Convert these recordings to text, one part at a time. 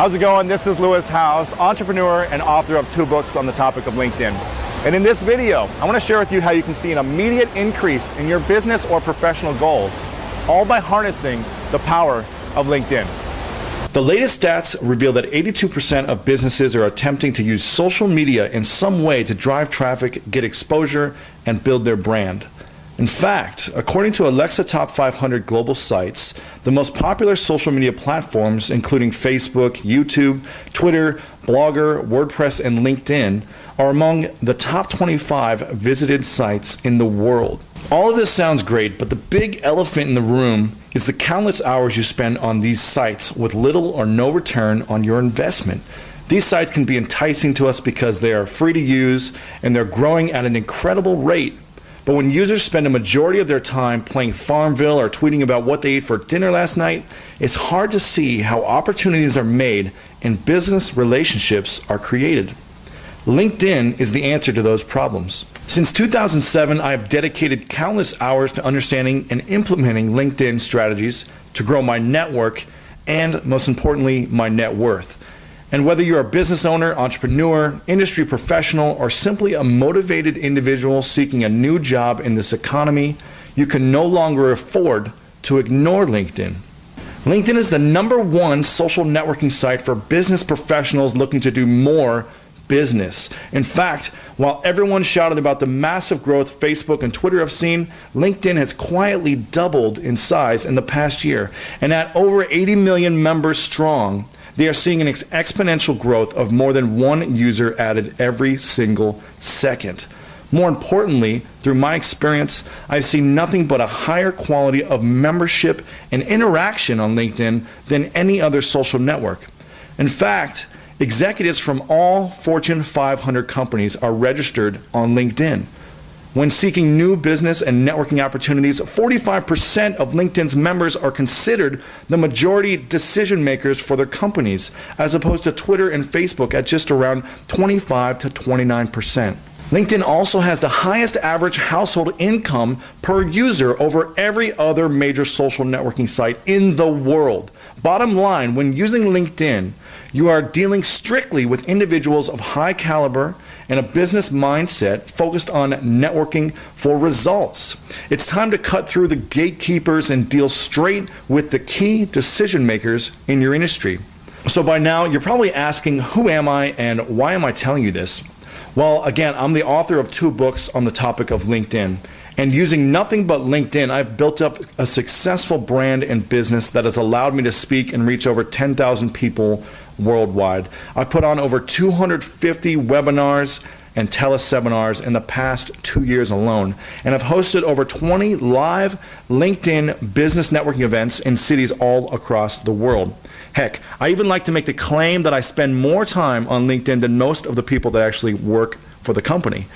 How's it going? This is Lewis Howes, entrepreneur and author of 2 books on the topic of LinkedIn. And in this video, I want to share with you how you can see an immediate increase in your business or professional goals, all by harnessing the power of LinkedIn. The latest stats reveal that 82% of businesses are attempting to use social media in some way to drive traffic, get exposure, and build their brand. In fact, according to Alexa Top 500 global sites, the most popular social media platforms, including Facebook, YouTube, Twitter, Blogger, WordPress, and LinkedIn, are among the top 25 visited sites in the world. All of this sounds great, but the big elephant in the room is the countless hours you spend on these sites with little or no return on your investment. These sites can be enticing to us because they are free to use and they're growing at an incredible rate. But when users spend a majority of their time playing Farmville or tweeting about what they ate for dinner last night, it's hard to see how opportunities are made and business relationships are created. LinkedIn is the answer to those problems. Since 2007, I have dedicated countless hours to understanding and implementing LinkedIn strategies to grow my network and, most importantly, my net worth. And whether you're a business owner, entrepreneur, industry professional, or simply a motivated individual seeking a new job in this economy, you can no longer afford to ignore LinkedIn. LinkedIn is the #1 social networking site for business professionals looking to do more business. In fact, while everyone shouted about the massive growth Facebook and Twitter have seen, LinkedIn has quietly doubled in size in the past year. And at over 80 million members strong, they are seeing an exponential growth of more than 1 user added every single second. More importantly, through my experience, I've seen nothing but a higher quality of membership and interaction on LinkedIn than any other social network. In fact, executives from all Fortune 500 companies are registered on LinkedIn. When seeking new business and networking opportunities, 45% of LinkedIn's members are considered the majority decision makers for their companies, as opposed to Twitter and Facebook at just around 25 to 29%. LinkedIn also has the highest average household income per user over every other major social networking site in the world. Bottom line, when using LinkedIn, you are dealing strictly with individuals of high caliber and a business mindset focused on networking for results. It's time to cut through the gatekeepers and deal straight with the key decision makers in your industry. So by now, you're probably asking, who am I and why am I telling you this? Well, again, I'm the author of 2 books on the topic of LinkedIn. And using nothing but LinkedIn, I've built up a successful brand and business that has allowed me to speak and reach over 10,000 people worldwide. I've put on over 250 webinars and teleseminars in the past 2 years alone. And I've hosted over 20 live LinkedIn business networking events in cities all across the world. Heck, I even like to make the claim that I spend more time on LinkedIn than most of the people that actually work for the company.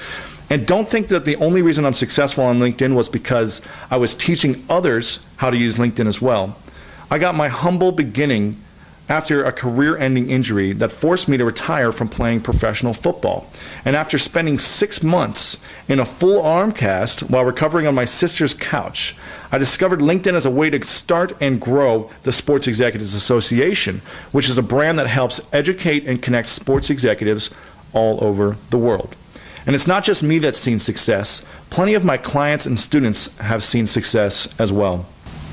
And don't think that the only reason I'm successful on LinkedIn was because I was teaching others how to use LinkedIn as well. I got my humble beginning after a career-ending injury that forced me to retire from playing professional football. And after spending 6 months in a full arm cast while recovering on my sister's couch, I discovered LinkedIn as a way to start and grow the Sports Executives Association, which is a brand that helps educate and connect sports executives all over the world. And it's not just me that's seen success. Plenty of my clients and students have seen success as well.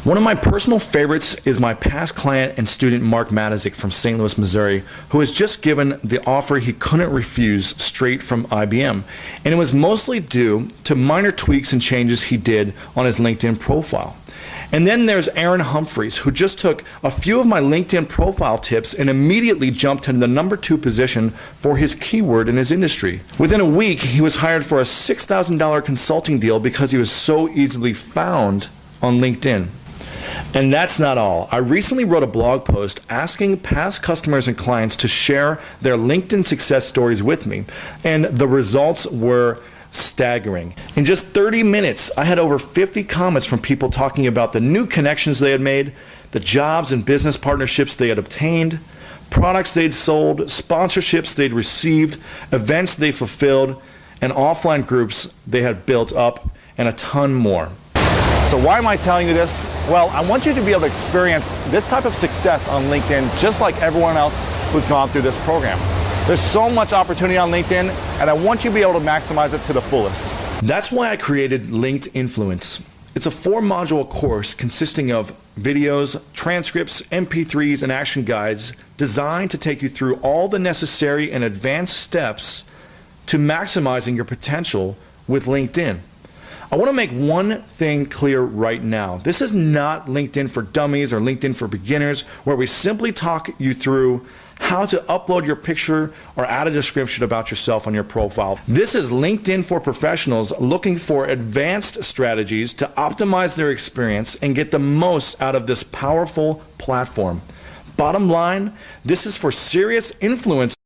One of my personal favorites is my past client and student Mark Matazik from St. Louis, Missouri, who was just given the offer he couldn't refuse straight from IBM. And it was mostly due to minor tweaks and changes he did on his LinkedIn profile. And then there's Aaron Humphreys, who just took a few of my LinkedIn profile tips and immediately jumped to the #2 position for his keyword in his industry. Within a week, he was hired for a $6,000 consulting deal because he was so easily found on LinkedIn. And that's not all. I recently wrote a blog post asking past customers and clients to share their LinkedIn success stories with me, and the results were staggering. In just 30 minutes, I had over 50 comments from people talking about the new connections they had made, the jobs and business partnerships they had obtained, products they'd sold, sponsorships they'd received, events they fulfilled, and offline groups they had built up, and a ton more. So why am I telling you this? Well, I want you to be able to experience this type of success on LinkedIn just like everyone else who's gone through this program. There's so much opportunity on LinkedIn, and I want you to be able to maximize it to the fullest. That's why I created Linked Influence. It's a 4-module course consisting of videos, transcripts, MP3s, and action guides designed to take you through all the necessary and advanced steps to maximizing your potential with LinkedIn. I want to make one thing clear right now. This is not LinkedIn for dummies or LinkedIn for beginners, where we simply talk you through how to upload your picture or add a description about yourself on your profile. This is LinkedIn for professionals looking for advanced strategies to optimize their experience and get the most out of this powerful platform. Bottom line, this is for serious influencers